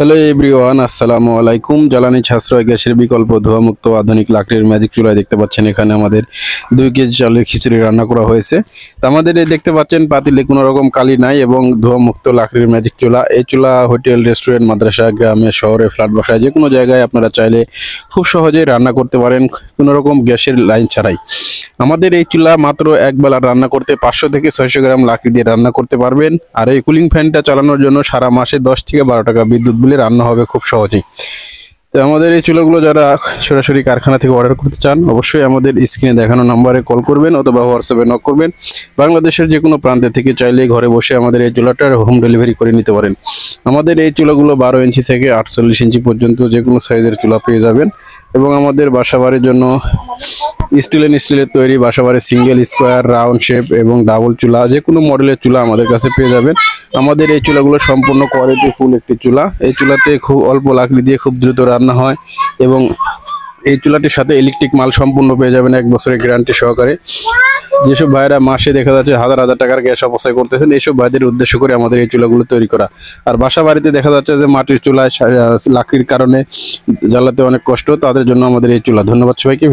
Hello everyone, আসসালামু আলাইকুম। জ্বালানি সাশ্রয় গ্যাসের বিকল্প ধোঁয়ামুক্ত আধুনিক লাকড়ির ম্যাজিক চুলায় দেখতে পাচ্ছেন এখানে আমাদের 2 কেজি চালের খিচুড়ি রান্না করা হয়েছে। তো আমাদের এই দেখতে পাচ্ছেন পাতিলে কোনো রকম কালি নাই এবং ধোঁয়ামুক্ত লাকড়ির ম্যাজিক চুলা। এই চুলা হোটেল, রেস্টুরেন্ট, মাদ্রাসা, গ্রামে, শহরে, ফ্ল্যাট বাসায় যে কোনো জায়গায় আপনারা চাইলে খুব সহজেই রান্না করতে পারেন কোনো রকম গ্যাসের লাইন ছাড়াই। আমাদের এই চুলা মাত্র একবেলা রান্না করতে 500 থেকে 600 গ্রাম লাকড়ি দিয়ে রান্না করতে পারবেন। আর এই কুলিং ফ্যানটা চালানোর জন্য সারা মাসে 10 থেকে 12 টাকা বিদ্যুৎ বিলে রান্না হবে খুব সহজেই। তো আমাদের এই চুলাগুলো যারা সরাসরি কারখানা থেকে অর্ডার করতে চান অবশ্যই আমাদের স্ক্রিনে দেখানো নম্বরে কল করবেন অথবা হোয়াটসঅ্যাপে নক করবেন। বাংলাদেশের যে কোনো প্রান্তে থেকে চাইলে ঘরে বসে আমাদের এই চুলাটার হোম ডেলিভারি করে নিতে পারেন। আমাদের এই চুলাগুলো 12 ইঞ্চি থেকে 48 ইঞ্চি পর্যন্ত যে কোনো সাইজের চুলা পেয়ে যাবেন এবং আমাদের বাসাবাড়ির জন্য স্টিলের তৈরি বাসাবাড়ি সিঙ্গেল, স্কোয়ার, রাউন্ড শেপ এবং ডাবল চুলা যে কোনো মডেলের চুলা আমাদের কাছে পেয়ে যাবেন। আমাদের এই চুলাগুলো সম্পূর্ণ কোয়ালিটি ফুল একটি চুলা। এই চুলাতে খুব অল্প লাকড়ি দিয়ে খুব দ্রুত রান্না হয় এবং এই চুলাটির সাথে ইলেকট্রিক মাল সম্পূর্ণ পেয়ে যাবেন 1 বছরের গ্যারান্টি সহকারে। যেসব ভাইরা মাসে দেখা যাচ্ছে হাজার হাজার টাকার গ্যাস অপচয় করতেছেন, এইসব ভাইদের উদ্দেশ্য করে আমাদের এই চুলাগুলো তৈরি করা। আর বাসা বাড়িতে দেখা যাচ্ছে যে মাটির চুলায় লাকড়ির কারণে জ্বালাতে অনেক কষ্ট, তাদের জন্য আমাদের এই চুলা। ধন্যবাদ সবাইকে।